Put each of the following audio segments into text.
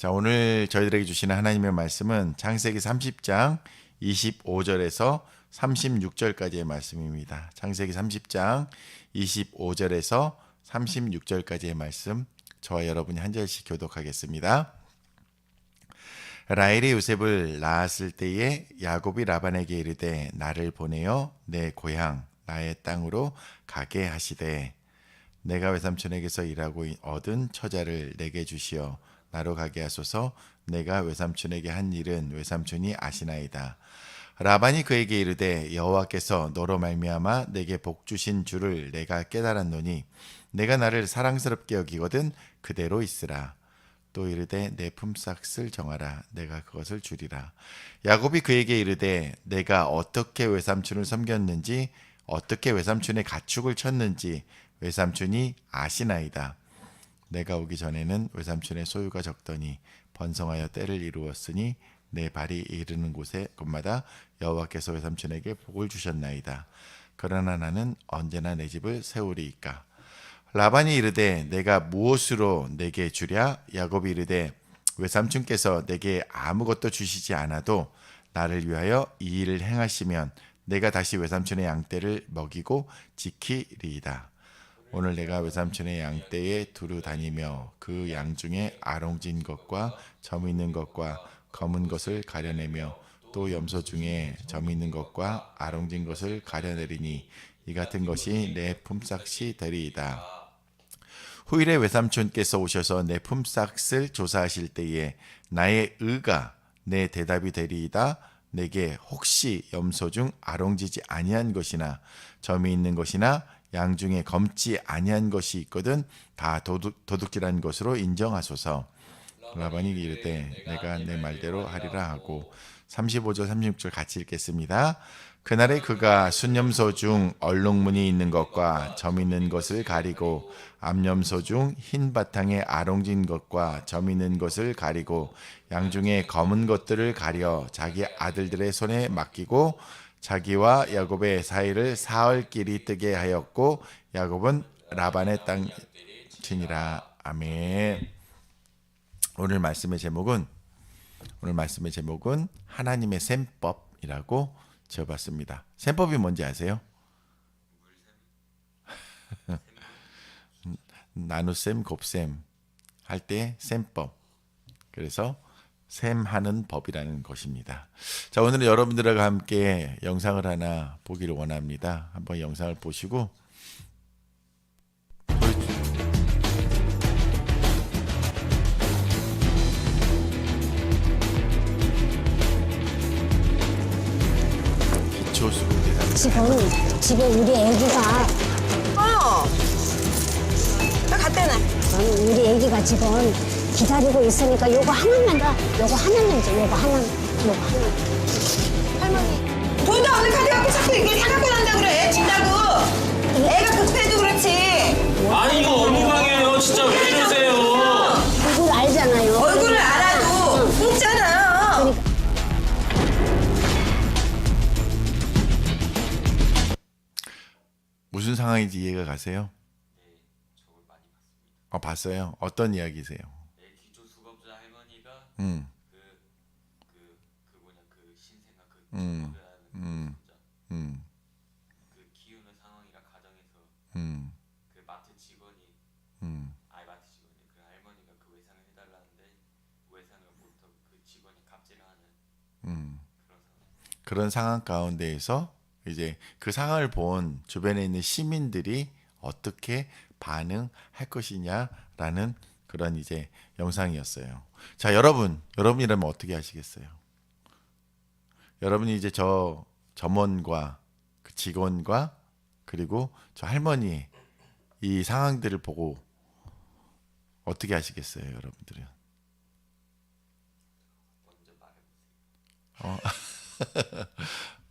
자, 오늘 저희들에게 주시는 하나님의 말씀은 창세기 30장 25절에서 36절까지의 말씀입니다. 창세기 30장 25절에서 36절까지의 말씀, 저와 여러분이 한 절씩 교독하겠습니다. 라헬이 요셉을 낳았을 때에 야곱이 라반에게 이르되 나를 보내어 내 고향 나의 땅으로 가게 하시되 내가 외삼촌에게서 일하고 얻은 처자를 내게 주시어 나로 가게 하소서. 내가 외삼촌에게 한 일은 외삼촌이 아시나이다. 라반이 그에게 이르되 여호와께서 너로 말미암아 내게 복 주신 줄을 내가 깨달았노니 내가 나를 사랑스럽게 여기거든 그대로 있으라. 또 이르되 내 품삯을 정하라. 내가 그것을 주리라. 야곱이 그에게 이르되 내가 어떻게 외삼촌을 섬겼는지 어떻게 외삼촌의 가축을 쳤는지 외삼촌이 아시나이다. 내가 오기 전에는 외삼촌의 소유가 적더니 번성하여 때를 이루었으니 내 발이 이르는 곳마다 여호와께서 외삼촌에게 복을 주셨나이다. 그러나 나는 언제나 내 집을 세우리이까. 라반이 이르되 내가 무엇으로 내게 주랴? 야곱이 이르되 외삼촌께서 내게 아무것도 주시지 않아도 나를 위하여 이 일을 행하시면 내가 다시 외삼촌의 양떼를 먹이고 지키리이다. 오늘 내가 외삼촌의 양떼에 두루 다니며 그 양 중에 아롱진 것과 점 있는 것과 검은 것을 가려내며 또 염소 중에 점 있는 것과 아롱진 것을 가려내리니 이 같은 것이 내 품삯이 되리이다. 후일에 외삼촌께서 오셔서 내 품삯을 조사하실 때에 나의 의가 내 대답이 되리이다. 내게 혹시 염소 중 아롱지지 아니한 것이나 점이 있는 것이나 양 중에 검지 아니한 것이 있거든 다 도둑질한 것으로 인정하소서. 라반이 이르되 내가 내 말대로 하리라 하고 35절 36절 같이 읽겠습니다. 그날에 그가 순염소 중 얼룩무늬 있는 것과 점 있는 것을 가리고 암염소 중 흰 바탕에 아롱진 것과 점 있는 것을 가리고 양 중에 검은 것들을 가려 자기 아들들의 손에 맡기고 자기와 야곱의 사이를 사흘 길이 뜨게 하였고 야곱은 라반의 땅 치니라. 아멘. 오늘 말씀의 제목은 하나님의 셈법이라고 지어봤습니다. 셈법이 뭔지 아세요? 나눗셈, 곱셈 할 때 셈법. 그래서 셈하는 법이라는 것입니다. 자, 오늘은 여러분들과 함께 영상을 하나 보기를 원합니다. 한번 영상을 보시고 기초수급대상. 지금 집에 우리 애기가 나 갖다 놔. 우리 애기가 지금 기다리고 있으니까 요거 하나만 더, 요거 하나만 줘, 요거 하나. 할머니. 돈도 없는 카드 갖고 자꾸 이렇게 사갖고 난다 그래. 준다고. 애가 급해도 그렇지. 아니 이거 업무방해예요. 진짜 왜 이러세요? 얼굴 알잖아요. 얼굴을 알아도 웃잖아. 무슨 상황인지 이해가 가세요? 봤어요? 어떤 이야기세요? 기초수급자 할머니가 음. 그 신생아 그 그 키우는 상황이라 가정에서 그 마트 직원이 마트 직원이 그 할머니가 그 외상을 해달라는데 외상을 못하고 그 직원이 갑질을 하는 그런 상황 가운데에서 이제 그 상황을 본 주변에 있는 시민들이 어떻게 반응할 것이냐라는 그런 이제 영상이었어요. 자, 여러분이라면 어떻게 하시겠어요? 여러분이 이제 저 점원과 그 직원과 그리고 저 할머니 이 상황들을 보고 어떻게 하시겠어요, 여러분들은?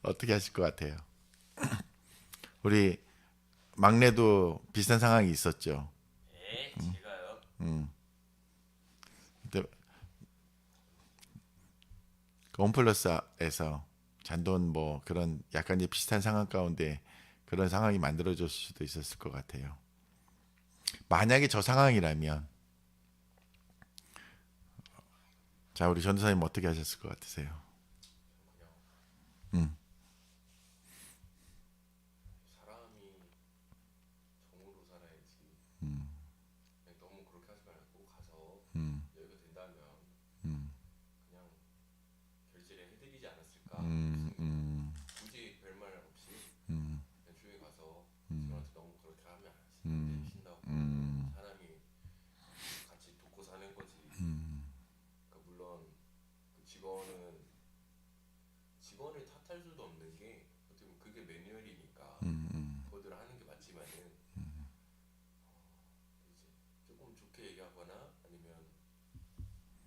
어떻게 하실 것 같아요? 우리 막내도 비슷한 상황이 있었죠. 네, 제가요. 근데 그 온플러스에서 잔돈 뭐 그런 약간 이제 비슷한 상황 가운데 그런 상황이 만들어질 수도 있었을 것 같아요. 만약에 저 상황이라면 자, 우리 전도사님 어떻게 하셨을 것 같으세요? 사람이 정으로 살아야지. 그냥 너무 그렇게 하지 말고 가서 여유가 된다면 그냥 결제를 해드리지 않았을까. 굳이 별말 없이 그냥 조용히 가서 저한테 너무 그렇게 하면 안 신다고. 사람이 같이 돕고 사는 거지. 그러니까 물론 그 직원을 탓할 수도 없는 게 어떻게 보면 그게 매뉴얼이니까 그거대로 하는 게 맞지만은 이제 조금 좋게 얘기하거나 아니면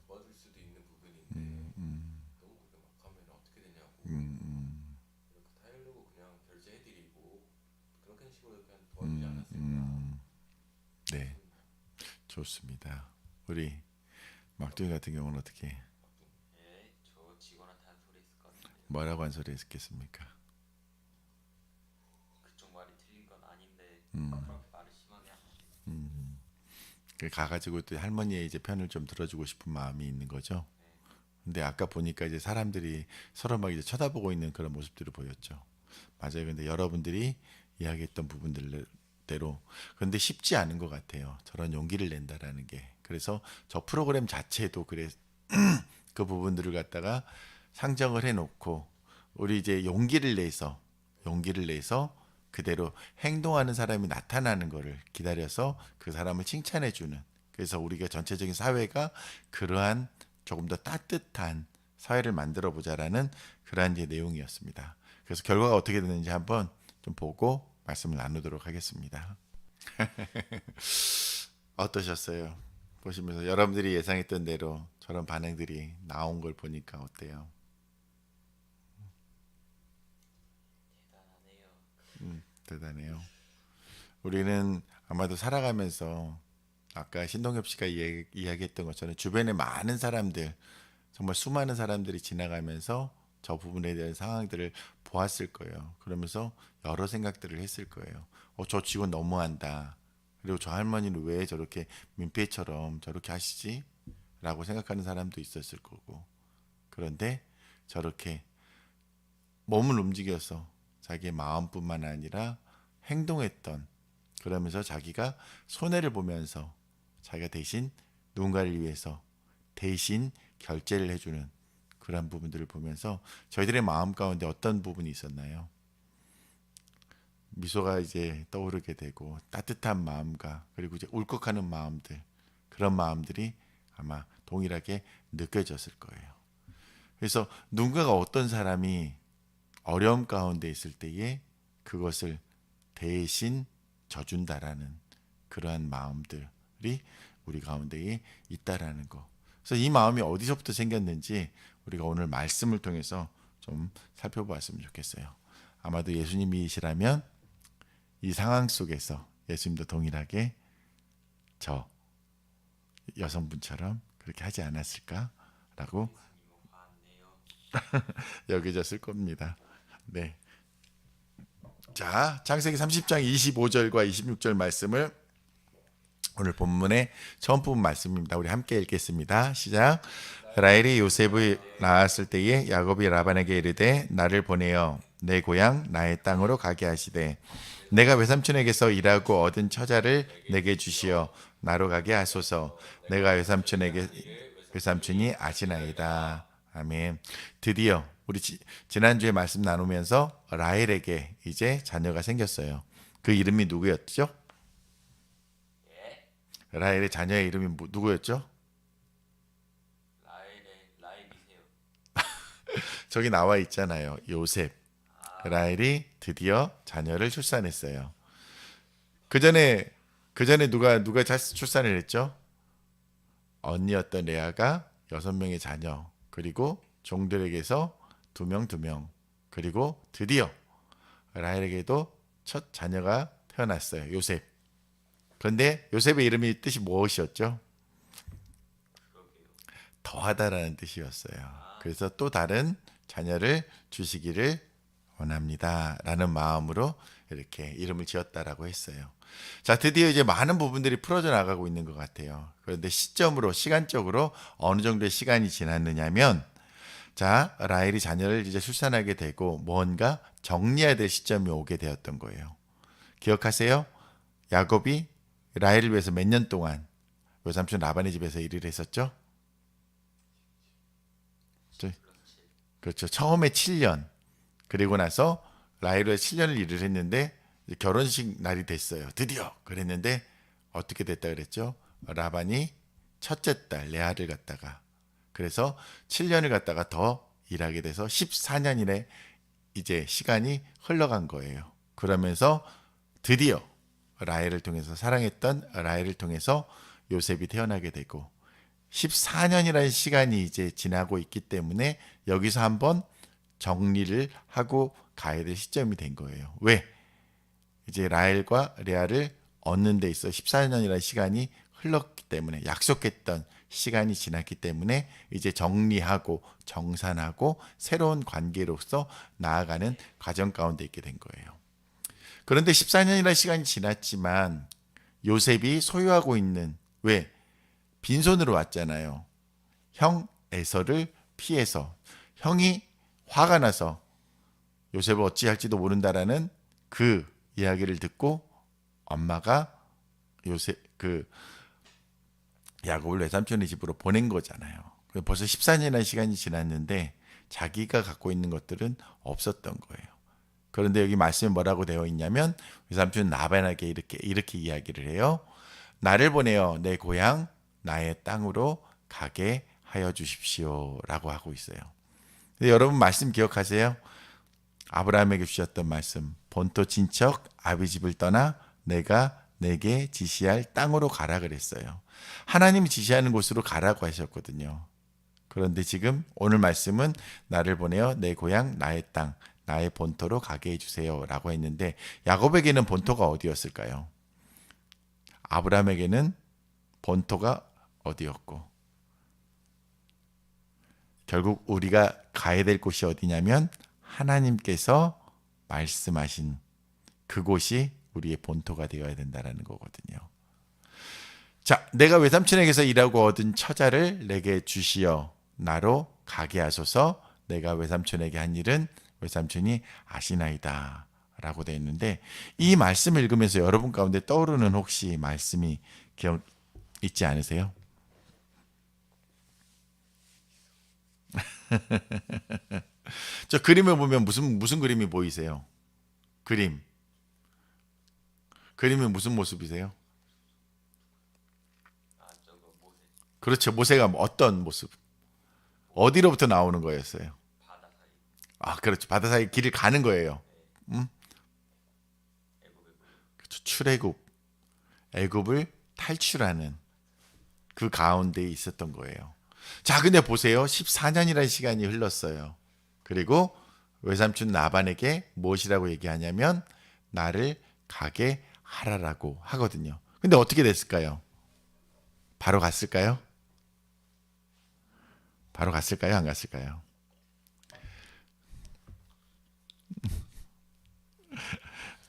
도와줄 수도 있는 부분인데 너무 그렇게 막 하면 어떻게 되냐고. 이렇게 타일로 그냥 결제해드리고 그렇게 식으로 그냥 도와주지 않았을까. 네, 좋습니다. 우리 막둥이 같은 경우는 어떻게 예, 저 직원한테 한 소리 했을 것 같은데 뭐라고 한 소리 했겠습니까? 그쪽 말이 틀린 건 아닌데 그렇게 말을 심하게 하시네. 가가지고 또 할머니의 이제 편을 좀 들어주고 싶은 마음이 있는 거죠. 근데 아까 보니까 이제 사람들이 서로 막 이제 쳐다보고 있는 그런 모습들을 보였죠. 맞아요. 근데 여러분들이 이야기했던 부분들대로 그런데 쉽지 않은 것 같아요. 저런 용기를 낸다라는 게. 그래서 저 프로그램 자체도 그래 그 부분들을 갖다가 상정을 해놓고 우리 이제 용기를 내서 그대로 행동하는 사람이 나타나는 것을 기다려서 그 사람을 칭찬해 주는. 그래서 우리가 전체적인 사회가 그러한 조금 더 따뜻한 사회를 만들어 보자라는 그러한 이제 내용이었습니다. 그래서 결과가 어떻게 되는지 한번 좀 보고 말씀을 나누도록 하겠습니다. 어떠셨어요? 보시면서 여러분들이 예상했던 대로 저런 반응들이 나온 걸 보니까 어때요? 대단해요. 우리는 아마도 살아가면서 아까 신동엽 씨가 이야기했던 것처럼 주변에 많은 사람들, 정말 수많은 사람들이 지나가면서 저 부분에 대한 상황들을 보았을 거예요. 그러면서 여러 생각들을 했을 거예요. 저 직원 너무한다. 그리고 저 할머니는 왜 저렇게 민폐처럼 저렇게 하시지? 라고 생각하는 사람도 있었을 거고. 그런데 저렇게 몸을 움직여서 자기의 마음뿐만 아니라 행동했던, 그러면서 자기가 손해를 보면서 자기가 대신 누군가를 위해서 대신 결제를 해주는 그런 부분들을 보면서 저희들의 마음 가운데 어떤 부분이 있었나요? 미소가 이제 떠오르게 되고 따뜻한 마음과 그리고 이제 울컥하는 마음들, 그런 마음들이 아마 동일하게 느껴졌을 거예요. 그래서 누군가가 어떤 사람이 어려움 가운데 있을 때에 그것을 대신 져준다라는 그러한 마음들이 우리 가운데에 있다라는 거. 그래서 이 마음이 어디서부터 생겼는지 우리가 오늘 말씀을 통해서 좀 살펴보았으면 좋겠어요. 아마도 예수님이시라면 이 상황 속에서 예수님도 동일하게 저 여성분처럼 그렇게 하지 않았을까라고 여겨졌을 겁니다. 네. 자, 창세기 30장 25절과 26절 말씀을 오늘 본문의 처음 부분 말씀입니다. 우리 함께 읽겠습니다. 시작. 라헬이 요셉을 낳았을 때에 야곱이 라반에게 이르되 나를 보내어 내 고향 나의 땅으로 가게 하시되 내가 외삼촌에게서 일하고 얻은 처자를 내게 주시어 나로 가게 하소서. 내가 외삼촌이 아시나이다. 아멘. 드디어 우리 지난주에 말씀 나누면서 라헬에게 이제 자녀가 생겼어요. 그 이름이 누구였죠? 라헬의 자녀의 이름이 누구였죠? 라헬이세요. 저기 나와 있잖아요. 요셉. 라헬이 드디어 자녀를 출산했어요. 그 전에 누가 출산을 했죠? 언니였던 레아가 6명의 자녀, 그리고 종들에게서 2명, 그리고 드디어 라헬에게도 첫 자녀가 태어났어요. 요셉. 그런데 요셉의 이름이 뜻이 무엇이었죠? 더하다라는 뜻이었어요. 그래서 또 다른 자녀를 주시기를 원합니다. 라는 마음으로 이렇게 이름을 지었다라고 했어요. 자, 드디어 이제 많은 부분들이 풀어져 나가고 있는 것 같아요. 그런데 시간적으로 어느 정도의 시간이 지났느냐면, 자, 라헬이 자녀를 이제 출산하게 되고 뭔가 정리해야 될 시점이 오게 되었던 거예요. 기억하세요? 야곱이 라헬을 위해서 몇 년 동안 외삼촌 라반의 집에서 일을 했었죠? 그렇죠. 처음에 7년, 그리고 나서 라헬과 7년을 일을 했는데 이제 결혼식 날이 됐어요. 드디어 그랬는데 어떻게 됐다 그랬죠? 라반이 첫째 딸 레아를 갖다가, 그래서 7년을 갖다가 더 일하게 돼서 14년이내 이제 시간이 흘러간 거예요. 그러면서 드디어 라헬을 통해서, 사랑했던 라헬을 통해서 요셉이 태어나게 되고 14년이라는 시간이 이제 지나고 있기 때문에 여기서 한번 정리를 하고 가야 될 시점이 된 거예요. 왜? 이제 라헬과 레아를 얻는 데 있어 14년이라는 시간이 흘렀기 때문에, 약속했던 시간이 지났기 때문에 이제 정리하고 정산하고 새로운 관계로서 나아가는 과정 가운데 있게 된 거예요. 그런데 14년이라는 시간이 지났지만 요셉이 소유하고 있는, 왜? 빈손으로 왔잖아요. 형 에서를 피해서, 형이 화가 나서 요셉을 어찌할지도 모른다라는 그 이야기를 듣고 엄마가 야곱을 외삼촌의 집으로 보낸 거잖아요. 벌써 14년이라는 시간이 지났는데 자기가 갖고 있는 것들은 없었던 거예요. 그런데 여기 말씀에 뭐라고 되어 있냐면 외삼촌 라반에게 이렇게 이야기를 해요. 나를 보내어 내 고향 나의 땅으로 가게 하여 주십시오 라고 하고 있어요. 근데 여러분 말씀 기억하세요? 아브라함에게 주셨던 말씀, 본토 친척 아비 집을 떠나 내가 내게 지시할 땅으로 가라 그랬어요. 하나님이 지시하는 곳으로 가라고 하셨거든요. 그런데 지금 오늘 말씀은 나를 보내어 내 고향 나의 땅 나의 본토로 가게 해주세요 라고 했는데, 야곱에게는 본토가 어디였을까요? 아브라함에게는 본토가 어디였고, 결국 우리가 가야 될 곳이 어디냐면 하나님께서 말씀하신 그곳이 우리의 본토가 되어야 된다는 거거든요. 자, 내가 외삼촌에게서 일하고 얻은 처자를 내게 주시어 나로 가게 하소서. 내가 외삼촌에게 한 일은 외삼촌이 아시나이다 라고 되어 있는데, 이 말씀을 읽으면서 여러분 가운데 떠오르는 혹시 말씀이 기억 있지 않으세요? 저 그림을 보면 무슨 그림이 보이세요? 그림이 무슨 모습이세요? 저거 모세. 그렇죠. 모세가 어떤 모습? 어디로부터 나오는 거였어요? 바다 사이. 아, 그렇죠. 바다 사이 길을 가는 거예요. 애굽의 그렇죠. 출애굽, 애굽을 탈출하는 그 가운데에 있었던 거예요. 자, 근데 보세요. 14년이라는 시간이 흘렀어요. 그리고 외삼촌 라반에게 무엇이라고 얘기하냐면 나를 가게 하라라고 하거든요. 근데 어떻게 됐을까요? 바로 갔을까요? 바로 갔을까요? 안 갔을까요?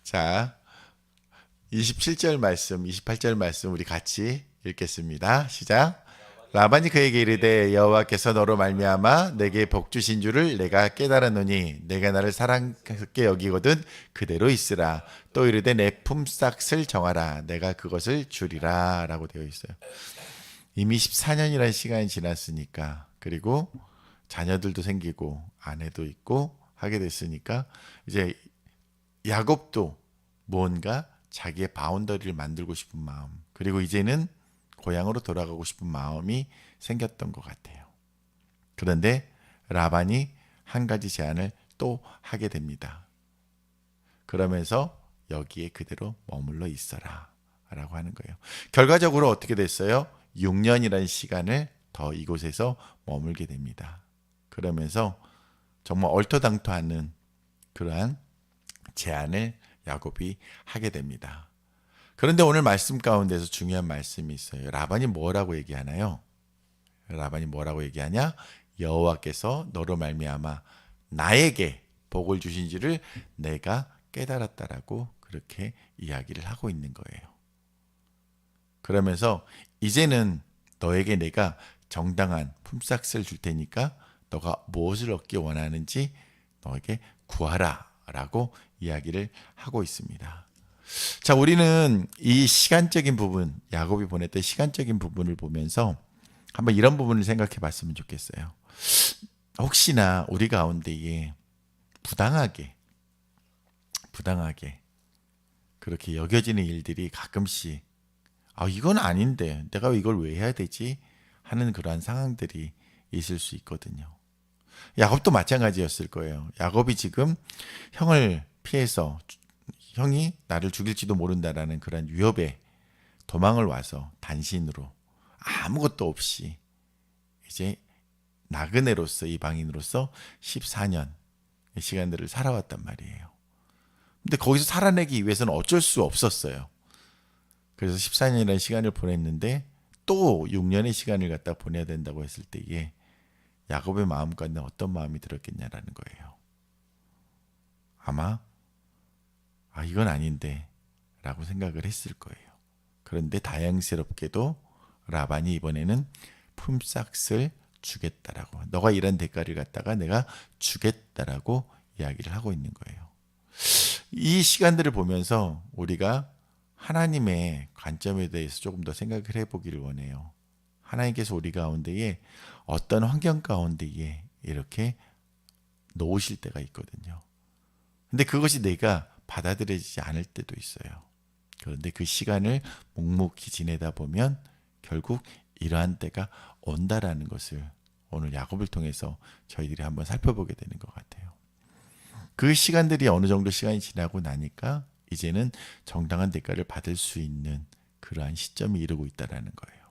자, 27절 말씀, 28절 말씀 우리 같이 읽겠습니다. 시작. 라반이 그에게 이르되 여호와께서 너로 말미암아 내게 복 주신 줄을 내가 깨달았노니 내가 나를 사랑스럽게 여기거든 그대로 있으라. 또 이르되 내 품삯을 정하라. 내가 그것을 주리라 라고 되어 있어요. 이미 14년이라는 시간이 지났으니까, 그리고 자녀들도 생기고 아내도 있고 하게 됐으니까 이제 야곱도 뭔가 자기의 바운더리를 만들고 싶은 마음, 그리고 이제는 고향으로 돌아가고 싶은 마음이 생겼던 것 같아요. 그런데 라반이 한 가지 제안을 또 하게 됩니다. 그러면서 여기에 그대로 머물러 있어라 라고 하는 거예요. 결과적으로 어떻게 됐어요? 6년이라는 시간을 더 이곳에서 머물게 됩니다. 그러면서 정말 얼토당토하는 그러한 제안을 야곱이 하게 됩니다. 그런데 오늘 말씀 가운데서 중요한 말씀이 있어요. 라반이 뭐라고 얘기하나요? 라반이 뭐라고 얘기하냐? 여호와께서 너로 말미암아 나에게 복을 주신지를 내가 깨달았다라고 그렇게 이야기를 하고 있는 거예요. 그러면서 이제는 너에게 내가 정당한 품삯을 줄 테니까 너가 무엇을 얻기 원하는지 너에게 구하라 라고 이야기를 하고 있습니다. 자, 우리는 이 시간적인 부분, 야곱이 보냈던 시간적인 부분을 보면서 한번 이런 부분을 생각해 봤으면 좋겠어요. 혹시나 우리 가운데에 부당하게 그렇게 여겨지는 일들이 가끔씩 이건 아닌데 내가 이걸 왜 해야 되지? 하는 그러한 상황들이 있을 수 있거든요. 야곱도 마찬가지였을 거예요. 야곱이 지금 형을 피해서 형이 나를 죽일지도 모른다라는 그런 위협에 도망을 와서 단신으로 아무것도 없이 이제 나그네로서 이방인으로서 14년 시간들을 살아왔단 말이에요. 근데 거기서 살아내기 위해서는 어쩔 수 없었어요. 그래서 14년이라는 시간을 보냈는데 또 6년의 시간을 갖다 보내야 된다고 했을 때에 야곱의 마음 가운데 어떤 마음이 들었겠냐라는 거예요. 아마 이건 아닌데 라고 생각을 했을 거예요. 그런데 다행스럽게도 라반이 이번에는 품삯을 주겠다라고, 너가 일한 대가를 갖다가 내가 주겠다라고 이야기를 하고 있는 거예요. 이 시간들을 보면서 우리가 하나님의 관점에 대해서 조금 더 생각을 해보기를 원해요. 하나님께서 우리 가운데에 어떤 환경 가운데에 이렇게 놓으실 때가 있거든요. 근데 그것이 내가 받아들여지지 않을 때도 있어요. 그런데 그 시간을 묵묵히 지내다 보면 결국 이러한 때가 온다라는 것을 오늘 야곱을 통해서 저희들이 한번 살펴보게 되는 것 같아요. 그 시간들이 어느 정도 시간이 지나고 나니까 이제는 정당한 대가를 받을 수 있는 그러한 시점이 이르고 있다는 거예요.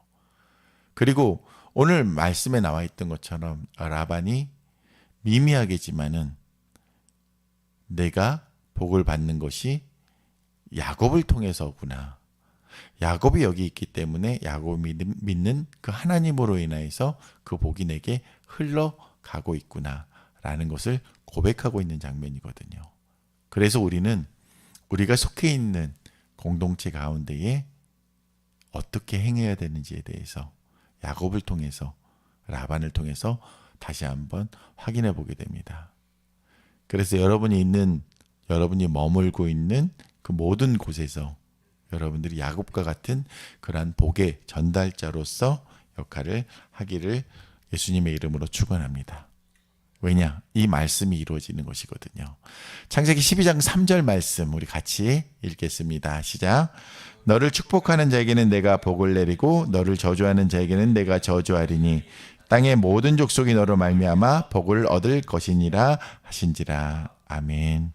그리고 오늘 말씀에 나와 있던 것처럼 라반이 미미하겠지만은 내가 복을 받는 것이 야곱을 통해서구나. 야곱이 여기 있기 때문에 야곱이 믿는 그 하나님으로 인하여서 그 복이 내게 흘러가고 있구나 라는 것을 고백하고 있는 장면이거든요. 그래서 우리가 속해 있는 공동체 가운데에 어떻게 행해야 되는지에 대해서 야곱을 통해서 라반을 통해서 다시 한번 확인해 보게 됩니다. 그래서 여러분이 머물고 있는 그 모든 곳에서 여러분들이 야곱과 같은 그러한 복의 전달자로서 역할을 하기를 예수님의 이름으로 축원합니다. 왜냐? 이 말씀이 이루어지는 것이거든요. 창세기 12장 3절 말씀 우리 같이 읽겠습니다. 시작. 너를 축복하는 자에게는 내가 복을 내리고 너를 저주하는 자에게는 내가 저주하리니 땅의 모든 족속이 너로 말미암아 복을 얻을 것이니라 하신지라. 아멘.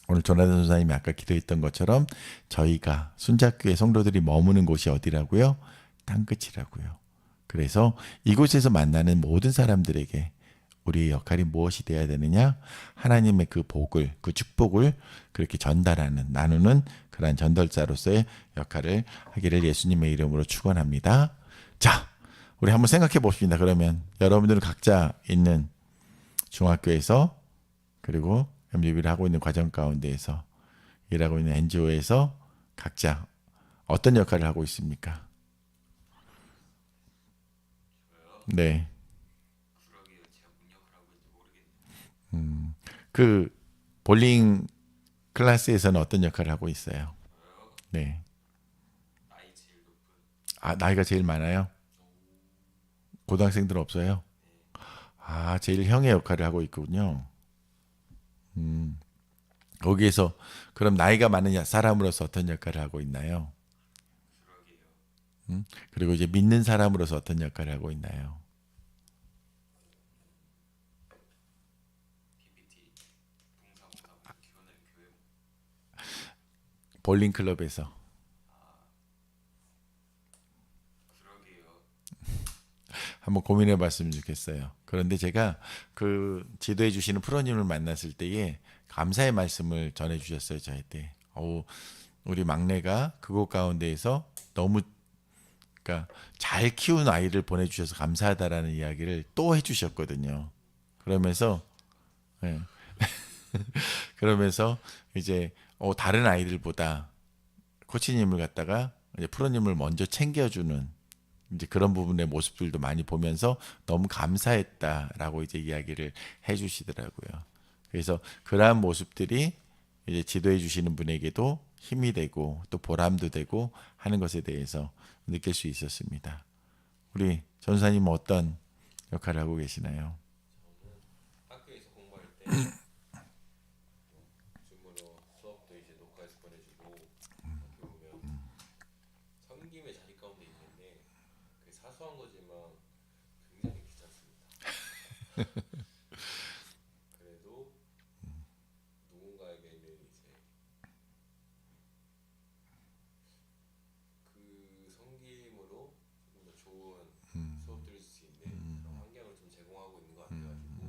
오늘 조나단 선사님이 아까 기도했던 것처럼 저희가 순자교회 성도들이 머무는 곳이 어디라고요? 땅끝이라고요. 그래서 이곳에서 만나는 모든 사람들에게 우리의 역할이 무엇이 되어야 되느냐? 하나님의 그 복을, 그 축복을 그렇게 전달하는, 나누는 그러한 전달자로서의 역할을 하기를 예수님의 이름으로 축원합니다. 자, 우리 한번 생각해 봅시다. 그러면 여러분들은 각자 있는 중학교에서 그리고 MUB를 하고 있는 과정 가운데에서 일하고 있는 NGO에서 각자 어떤 역할을 하고 있습니까? 네. 그러게요. 제가 뭔 역을 하고 있는지 모르겠네요. 그 볼링 클래스에서는 어떤 역할을 하고 있어요? 네. 나이 제일 높은. 나이가 제일 많아요? 고등학생들은 없어요? 제일 형의 역할을 하고 있군요. 거기에서 그럼 나이가 많은 사람으로서 어떤 역할을 하고 있나요? 그러게요. 그리고 이제 믿는 사람으로서 어떤 역할을 하고 있나요? PPT 동사무사고 기원을 교회. 볼링 클럽에서. 그러게요. 한번 고민해 봤으면 좋겠어요. 그런데 제가 그 지도해 주시는 프로님을 만났을 때에 감사의 말씀을 전해 주셨어요. 저한테. 우리 막내가 그곳 가운데에서 너무 그러니까 잘 키운 아이를 보내주셔서 감사하다라는 이야기를 또 해주셨거든요. 그러면서 그러면서 이제 다른 아이들보다 코치님을 갖다가 이제 프로님을 먼저 챙겨주는 이제 그런 부분의 모습들도 많이 보면서 너무 감사했다라고 이제 이야기를 해주시더라고요. 그래서 그러한 모습들이 이제 지도해 주시는 분에게도 힘이 되고 또 보람도 되고 하는 것에 대해서 느낄 수 있었습니다. 우리 전사님은 어떤 역할을 하고 계시나요? 학교에서 공부할 때 줌으로 수업도 이제 녹화해서 보내주고 어떻게 보면 섬김의 자리 가운데 있는데 그게 사소한 거지만 굉장히 귀찮습니다. 그래도 누군가에게는 이제 그 섬김으로 조금 더 좋은 수업 들을 수 있는 그런 환경을 좀 제공하고 있는 것 같아가지고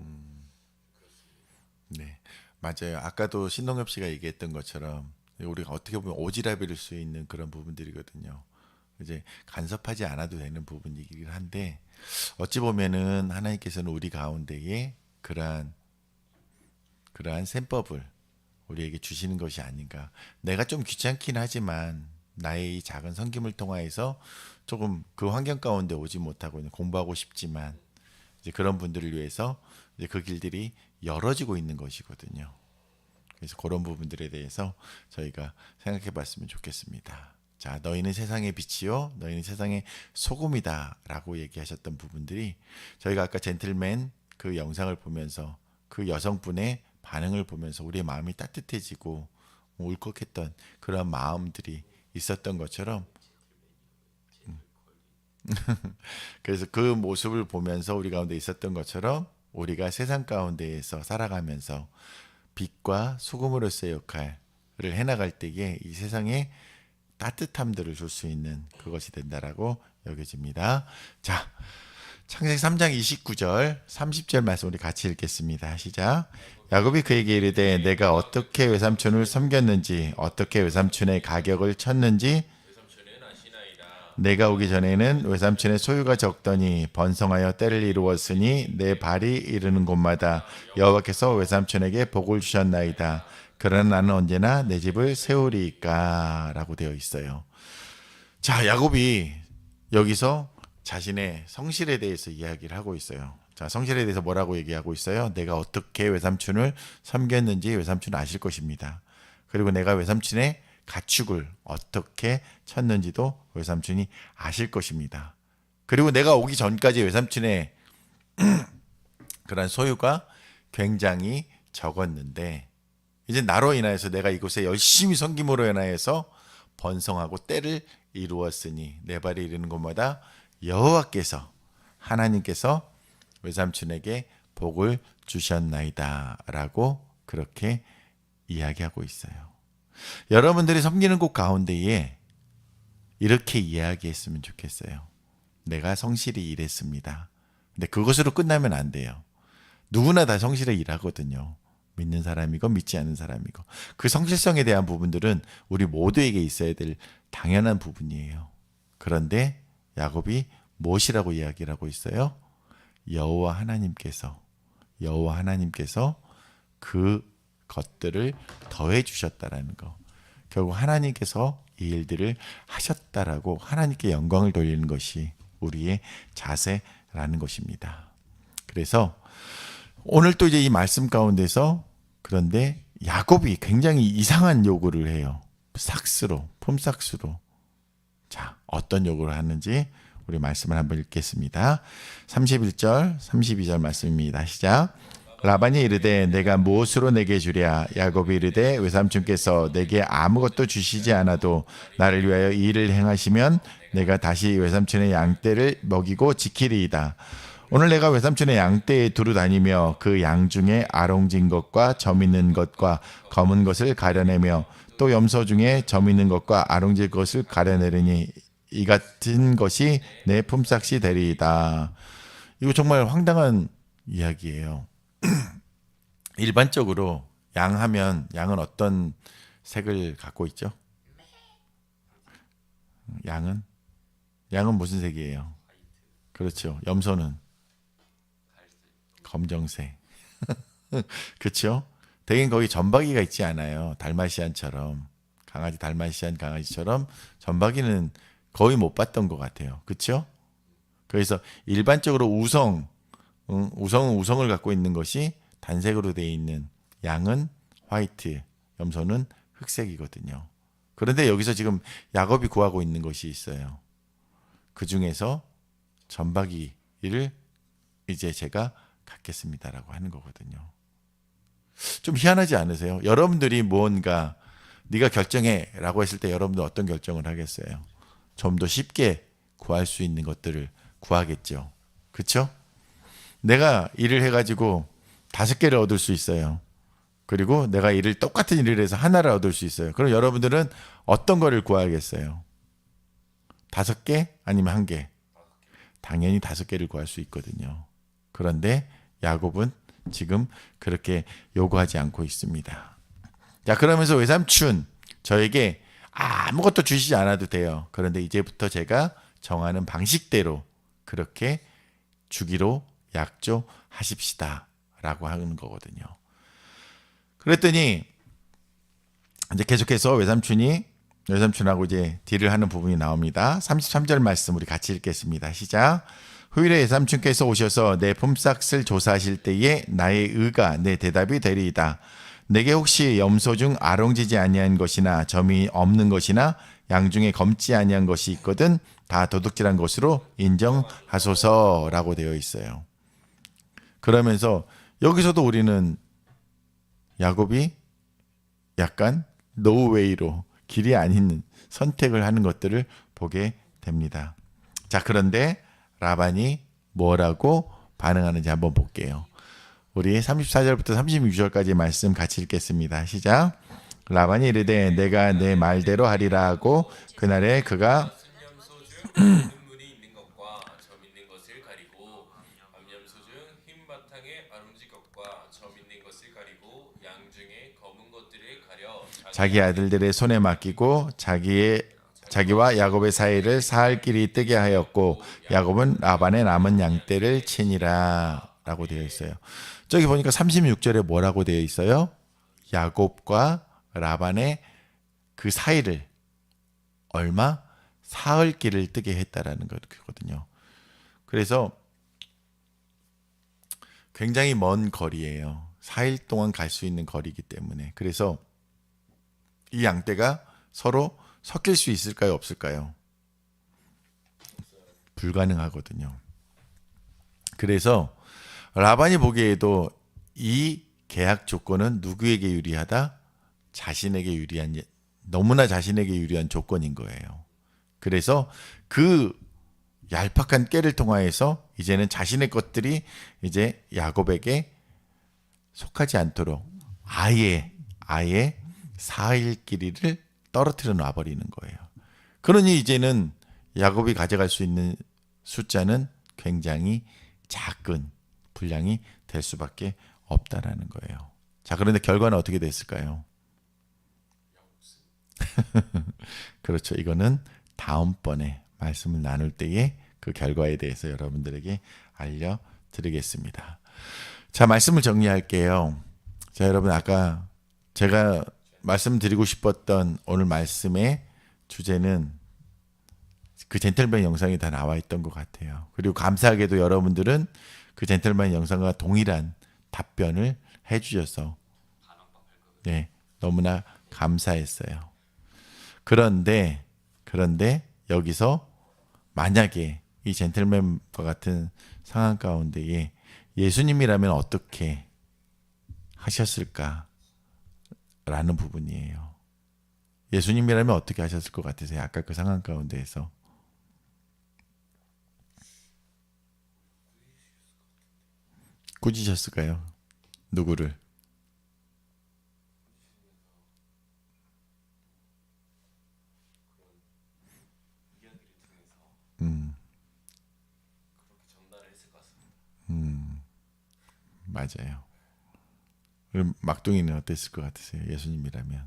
그렇습니다. 네, 맞아요. 아까도 신동엽 씨가 얘기했던 것처럼 우리가 어떻게 보면 오지랖일 수 있는 그런 부분들이거든요. 이제 간섭하지 않아도 되는 부분이긴 한데 어찌 보면은 하나님께서는 우리 가운데에 그러한 셈법을 우리에게 주시는 것이 아닌가. 내가 좀 귀찮긴 하지만 나의 이 작은 섬김을 통하여서 조금 그 환경 가운데 오지 못하고 있는 공부하고 싶지만 이제 그런 분들을 위해서 이제 그 길들이 열어지고 있는 것이거든요. 그래서 그런 부분들에 대해서 저희가 생각해 봤으면 좋겠습니다. 자, 너희는 세상의 빛이요, 너희는 세상의 소금이다 라고 얘기하셨던 부분들이 저희가 아까 젠틀맨 그 영상을 보면서 그 여성분의 반응을 보면서 우리의 마음이 따뜻해지고 울컥했던 그런 마음들이 있었던 것처럼 그래서 그 모습을 보면서 우리 가운데 있었던 것처럼 우리가 세상 가운데에서 살아가면서 빛과 소금으로서의 역할을 해나갈 때에 이 세상에 따뜻함들을 줄 수 있는 그것이 된다라고 여겨집니다. 자, 창세기 3장 29절 30절 말씀 우리 같이 읽겠습니다. 시작. 야곱이 그에게 이르되 내가 어떻게 외삼촌을 섬겼는지 어떻게 외삼촌의 가격을 쳤는지 내가 오기 전에는 외삼촌의 소유가 적더니 번성하여 때를 이루었으니 내 발이 이르는 곳마다 여호와께서 외삼촌에게 복을 주셨나이다. 그러나 나는 언제나 내 집을 세우리이까 라고 되어 있어요. 자, 야곱이 여기서 자신의 성실에 대해서 이야기를 하고 있어요. 자, 성실에 대해서 뭐라고 얘기하고 있어요? 내가 어떻게 외삼촌을 섬겼는지 외삼촌은 아실 것입니다. 그리고 내가 외삼촌의 가축을 어떻게 쳤는지도 외삼촌이 아실 것입니다. 그리고 내가 오기 전까지 외삼촌의 그런 소유가 굉장히 적었는데 이제 나로 인하여서 내가 이곳에 열심히 섬김으로 인하여서 번성하고 때를 이루었으니 내 발이 이르는 곳마다 여호와께서 하나님께서 외삼촌에게 복을 주셨나이다 라고 그렇게 이야기하고 있어요. 여러분들이 섬기는 곳 가운데에 이렇게 이야기했으면 좋겠어요. 내가 성실히 일했습니다. 근데 그것으로 끝나면 안 돼요. 누구나 다 성실히 일하거든요. 믿는 사람이고 믿지 않는 사람이고 그 성실성에 대한 부분들은 우리 모두에게 있어야 될 당연한 부분이에요. 그런데 야곱이 무엇이라고 이야기를 하고 있어요? 여호와 하나님께서 그 것들을 더해 주셨다라는 거. 결국 하나님께서 이 일들을 하셨다라고 하나님께 영광을 돌리는 것이 우리의 자세라는 것입니다. 그래서 오늘 또 이제 이 말씀 가운데서 그런데 야곱이 굉장히 이상한 요구를 해요. 품삯으로. 자, 어떤 요구를 하는지 우리 말씀을 한번 읽겠습니다. 31절, 32절 말씀입니다. 시작. 라반이 이르되 내가 무엇으로 내게 주랴? 야곱이 이르되 외삼촌께서 내게 아무것도 주시지 않아도 나를 위하여 이 일을 행하시면 내가 다시 외삼촌의 양떼를 먹이고 지키리이다. 오늘 내가 외삼촌의 양떼에 두루 다니며 그 양 중에 아롱진 것과 점 있는 것과 검은 것을 가려내며 또 염소 중에 점 있는 것과 아롱질 것을 가려내리니 이 같은 것이 내 품삯이 되리이다. 이거 정말 황당한 이야기예요. 일반적으로 양은 어떤 색을 갖고 있죠? 양은 무슨 색이에요? 그렇죠. 염소는 검정색. 그렇죠? 대개는 거기 점박이가 있지 않아요. 달마시안처럼 강아지 달마시안 강아지처럼 점박이는 거의 못 봤던 것 같아요. 그렇죠? 그래서 일반적으로 우성은 우성을 갖고 있는 것이 단색으로 되어 있는 양은 화이트, 염소는 흑색이거든요. 그런데 여기서 지금 야곱이 구하고 있는 것이 있어요. 그 중에서 점박이를 이제 제가 갖겠습니다라고 하는 거거든요. 좀 희한하지 않으세요? 여러분들이 뭔가 네가 결정해라고 했을 때 여러분들 어떤 결정을 하겠어요? 좀 더 쉽게 구할 수 있는 것들을 구하겠죠. 그렇죠? 내가 일을 해가지고 5개를 얻을 수 있어요. 그리고 내가 똑같은 일을 해서 하나를 얻을 수 있어요. 그럼 여러분들은 어떤 거를 구하겠어요? 5개 아니면 1개? 당연히 5개를 구할 수 있거든요. 그런데 야곱은 지금 그렇게 요구하지 않고 있습니다. 자, 그러면서 외삼촌 저에게 아무것도 주시지 않아도 돼요. 그런데 이제부터 제가 정하는 방식대로 그렇게 주기로 약조하십시다 라고 하는 거거든요. 그랬더니 이제 계속해서 외삼촌하고 이제 딜을 하는 부분이 나옵니다. 33절 말씀 우리 같이 읽겠습니다. 시작. 후일에 외삼촌께서 오셔서 내 품삯을 조사하실 때에 나의 의가 내 대답이 되리이다. 내게 혹시 염소 중 아롱지지 아니한 것이나 점이 없는 것이나 양 중에 검지 아니한 것이 있거든 다 도둑질한 것으로 인정하소서라고 되어 있어요. 그러면서 여기서도 우리는 야곱이 약간 노웨이로 길이 아닌 선택을 하는 것들을 보게 됩니다. 자, 그런데 라반이 뭐라고 반응하는지 한번 볼게요. 우리 34절부터 36절까지 말씀 같이 읽겠습니다. 시작. 라반이 이르되 내가 내 말대로 하리라 하고 그날에 그가 암염소 중 눈물이 있는 것과 점 있는 것을 가리고 암염소 중 흰 바탕에 아름지 것과 점 있는 것을 가리고 양 중에 검은 것들을 가려 자기 아들들의 손에 맡기고 자기와 야곱의 사이를 사할 길이 뜨게 하였고 야곱은 라반의 남은 양떼를 치니라 라고 되어 있어요. 저기 보니까 36절에 뭐라고 되어 있어요? 야곱과 라반의 그 사이를 얼마? 사흘 길을 뜨게 했다라는 거거든요. 그래서 굉장히 먼 거리예요. 4일 동안 갈 수 있는 거리이기 때문에. 그래서 이 양떼가 서로 섞일 수 있을까요? 없을까요? 불가능하거든요. 그래서 라반이 보기에도 이 계약 조건은 누구에게 유리하다? 자신에게 유리한, 너무나 자신에게 유리한 조건인 거예요. 그래서 그 얄팍한 꾀를 통하여서 이제는 자신의 것들이 이제 야곱에게 속하지 않도록 아예 4일 길이를 떨어뜨려 놔버리는 거예요. 그러니 이제는 야곱이 가져갈 수 있는 숫자는 굉장히 작은 분량이 될 수밖에 없다라는 거예요. 자, 그런데 결과는 어떻게 됐을까요? 그렇죠. 이거는 다음번에 말씀을 나눌 때에 그 결과에 대해서 여러분들에게 알려드리겠습니다. 자, 말씀을 정리할게요. 자, 여러분 아까 제가 말씀드리고 싶었던 오늘 말씀의 주제는 그 젠틀맨 영상이 다 나와 있던 것 같아요. 그리고 감사하게도 여러분들은 그 젠틀맨 영상과 동일한 답변을 해주셔서 네, 너무나 감사했어요. 그런데 여기서 만약에 이 젠틀맨과 같은 상황 가운데에 예수님이라면 어떻게 하셨을까? 라는 부분이에요. 예수님이라면 어떻게 하셨을 것 같으세요? 아까 그 상황 가운데에서. 꾸짖으셨을까요? 누구를? 맞아요. 그럼 막둥이는 어땠을 것 같으세요? 예수님이라면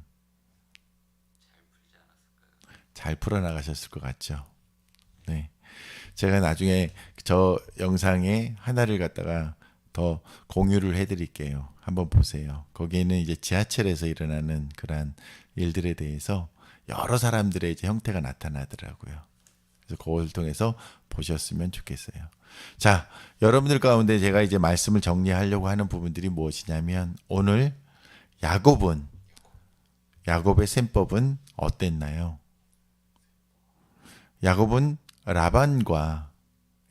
잘 풀어나가셨을 것 같죠? 네. 제가 나중에 저 영상에 하나를 갖다가 더 공유를 해드릴게요. 한번 보세요. 거기에는 이제 지하철에서 일어나는 그러한 일들에 대해서 여러 사람들의 이제 형태가 나타나더라고요. 그래서 그걸 통해서 보셨으면 좋겠어요. 자, 여러분들 가운데 제가 이제 말씀을 정리하려고 하는 부분들이 무엇이냐면, 오늘 야곱의 셈법은 어땠나요? 야곱은 라반과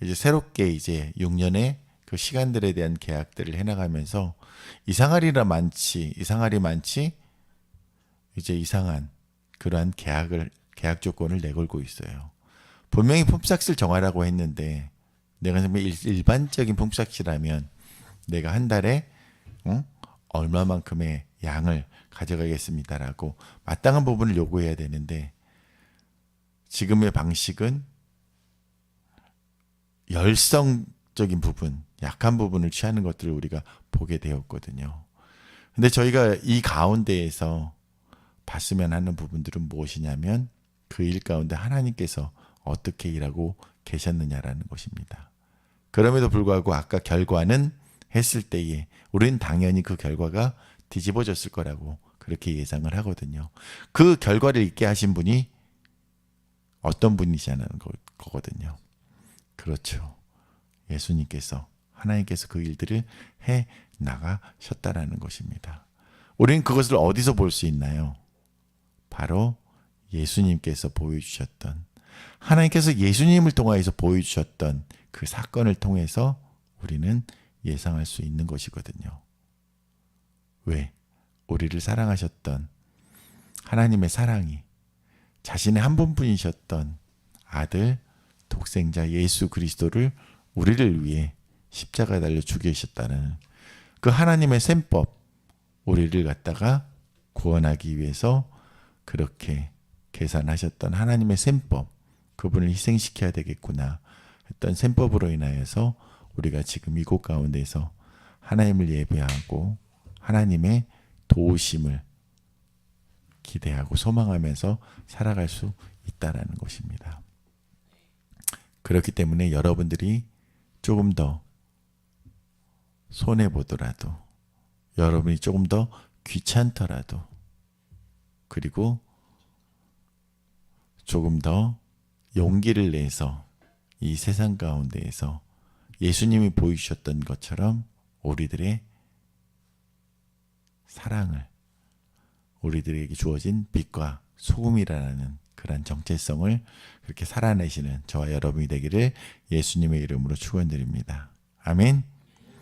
이제 새롭게 이제 6년의 그 시간들에 대한 계약들을 해나가면서 이상하리 많지 이제 이상한 그러한 계약 조건을 내걸고 있어요. 분명히 품삯을 정하라고 했는데, 내가 정말 일반적인 품삯이라면 내가 한 달에 얼마만큼의 양을 가져가겠습니다라고 마땅한 부분을 요구해야 되는데, 지금의 방식은 열성적인 부분, 약한 부분을 취하는 것들을 우리가 보게 되었거든요. 근데 저희가 이 가운데에서 봤으면 하는 부분들은 무엇이냐면, 그 일 가운데 하나님께서 어떻게 일하고 계셨느냐라는 것입니다. 그럼에도 불구하고 아까 결과는 했을 때에 우리는 당연히 그 결과가 뒤집어졌을 거라고 그렇게 예상을 하거든요. 그 결과를 있게 하신 분이 어떤 분이시냐는 거거든요. 그렇죠. 예수님께서, 하나님께서 그 일들을 해 나가셨다라는 것입니다. 우리는 그것을 어디서 볼 수 있나요? 바로 예수님께서 보여주셨던, 하나님께서 예수님을 통하여서 보여주셨던 그 사건을 통해서 우리는 예상할 수 있는 것이거든요. 왜? 우리를 사랑하셨던 하나님의 사랑이 자신의 한 분뿐이셨던 아들 독생자 예수 그리스도를 우리를 위해 십자가에 달려 죽이셨다는 그 하나님의 셈법, 우리를 갖다가 구원하기 위해서 그렇게 계산하셨던 하나님의 셈법, 그분을 희생시켜야 되겠구나 했던 셈법으로 인하여서 우리가 지금 이곳 가운데서 하나님을 예배하고 하나님의 도우심을 기대하고 소망하면서 살아갈 수 있다라는 것입니다. 그렇기 때문에 여러분들이 조금 더 손해보더라도, 여러분이 조금 더 귀찮더라도, 그리고 조금 더 용기를 내서 이 세상 가운데에서 예수님이 보여주셨던 것처럼 우리들의 사랑을, 우리들에게 주어진 빛과 소금이라는 그런 정체성을 그렇게 살아내시는 저와 여러분이 되기를 예수님의 이름으로 축원드립니다. 아멘.